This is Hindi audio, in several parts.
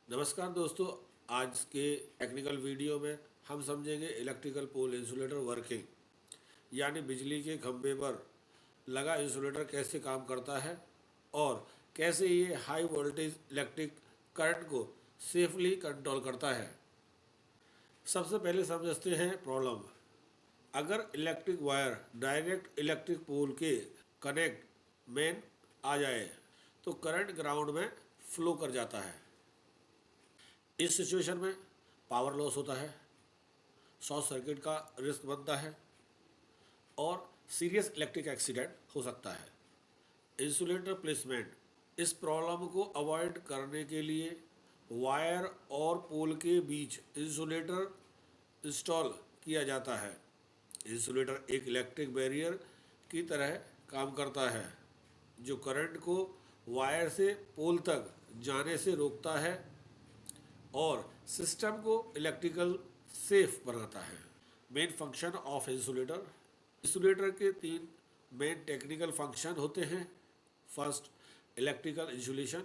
नमस्कार दोस्तों, आज के टेक्निकल वीडियो में हम समझेंगे इलेक्ट्रिकल पोल इंसुलेटर वर्किंग, यानी बिजली के खंभे पर लगा इंसुलेटर कैसे काम करता है और कैसे ये हाई वोल्टेज इलेक्ट्रिक करंट को सेफली कंट्रोल करता है। सबसे पहले समझते हैं प्रॉब्लम। अगर electric wire direct electric pole के कनेक्ट में आ जाए तो करंट ग्राउंड में फ्लो कर जाता है। इस सिचुएशन में पावर लॉस होता है, शॉर्ट सर्किट का रिस्क बनता है और सीरियस इलेक्ट्रिक एक्सीडेंट हो सकता है। Insulator placement. इस प्रॉब्लम को अवॉइड करने के लिए वायर और पोल के बीच इंसुलेटर इंस्टॉल किया जाता है। इंसुलेटर एक इलेक्ट्रिक बैरियर की तरह काम करता है जो करंट को वायर से पोल तक जाने से रोकता है और सिस्टम को इलेक्ट्रिकल सेफ बनाता है। Main function of insulator. Insulator के तीन मेन टेक्निकल फंक्शन होते हैं। फर्स्ट, इलेक्ट्रिकल इंसुलेशन,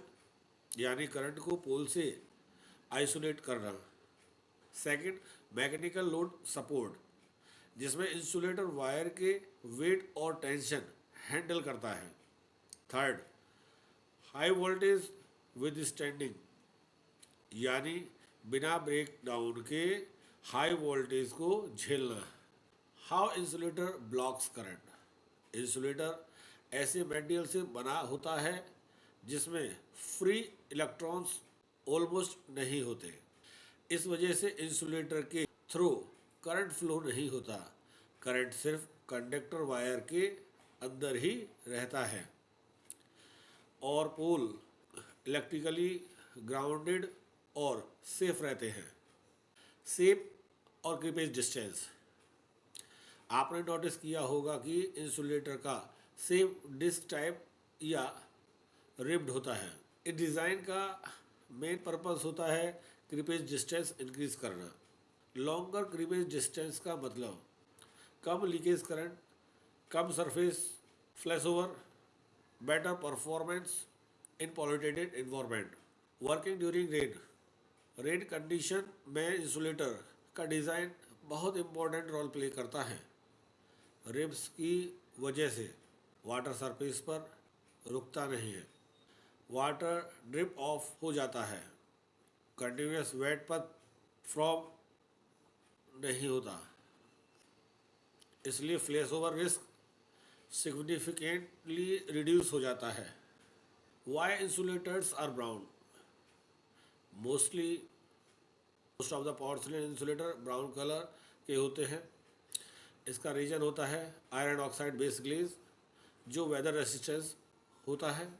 यानी करंट को पोल से आइसोलेट करना। सेकंड, मैकेनिकल लोड सपोर्ट, जिसमें इंसुलेटर वायर के वेट और टेंशन हैंडल करता है। Third, high voltage with standing, यानी बिना ब्रेक डाउन के हाई वोल्टेज को झेलना। How insulator blocks current. Insulator ऐसे मटेरियल से बना होता है जिसमें फ्री इलेक्ट्रॉन्स ऑलमोस्ट नहीं होते। इस वजह से इंसुलेटर के थ्रू करंट फ्लो नहीं होता। करंट सिर्फ कंडक्टर वायर के अंदर ही रहता है और पोल इलेक्ट्रिकली ग्राउंडेड और सेफ रहते हैं। सेफ और क्रीपेज डिस्टेंस। आपने नोटिस किया होगा कि इंसुलेटर का सेफ डिस्क टाइप या रिब्ड होता है। इस डिज़ाइन का मेन पर्पस होता है क्रीपेज डिस्टेंस इंक्रीज करना। लॉन्गर क्रीपेज डिस्टेंस का मतलब कम लीकेज करंट, कम surface flashover, better performance in polluted environment. Working during rain. Rain condition में इंसुलेटर का डिज़ाइन बहुत इम्पोर्टेंट रोल प्ले करता है। रिब्स की वजह से वाटर सरफेस पर रुकता नहीं है, वाटर ड्रिप ऑफ हो जाता है, कंटिन्यूस वेट पर फ्रॉम नहीं होता, इसलिए flash over risk significantly reduce हो जाता है। Why insulators are brown. Most of the porcelain insulator brown colour के होते हैं। इसका रीजन होता है आयरन ऑक्साइड बेस ग्लेज, जो वेदर रेसिस्टेंस होता है,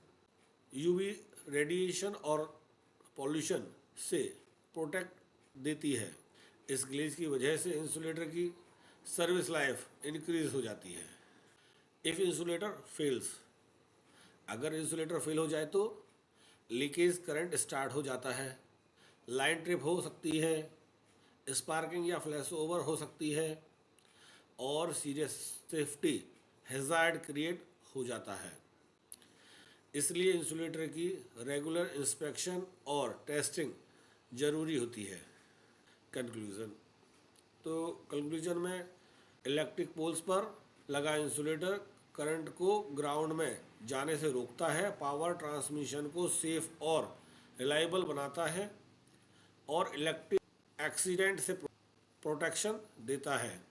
यूवी रेडिएशन और पॉल्यूशन से प्रोटेक्ट देती है। इस ग्लेज की वजह से इंसुलेटर की सर्विस लाइफ इंक्रीज हो जाती है। If insulator fails. अगर इंसुलेटर फेल हो जाए तो लीकेज करंट स्टार्ट हो जाता है, लाइन ट्रिप हो सकती है, स्पार्किंग या फ्लैश ओवर हो सकती है और सीरियस सेफ्टी हैजार्ड क्रिएट हो जाता है। इसलिए इंसुलेटर की रेगुलर इंस्पेक्शन और टेस्टिंग ज़रूरी होती है। कंक्लूज़न। तो कंक्लूजन में इलेक्ट्रिक पोल्स पर लगा इंसुलेटर करंट को ग्राउंड में जाने से रोकता है, पावर ट्रांसमिशन को सेफ और रिलायबल बनाता है और इलेक्ट्रिक एक्सीडेंट से प्रोटेक्शन देता है।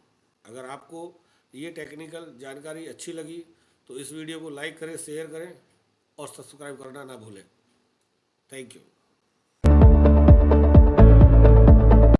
अगर आपको ये टेक्निकल जानकारी अच्छी लगी तो इस वीडियो को लाइक करें, शेयर करें और सब्सक्राइब करना ना भूलें। Thank you.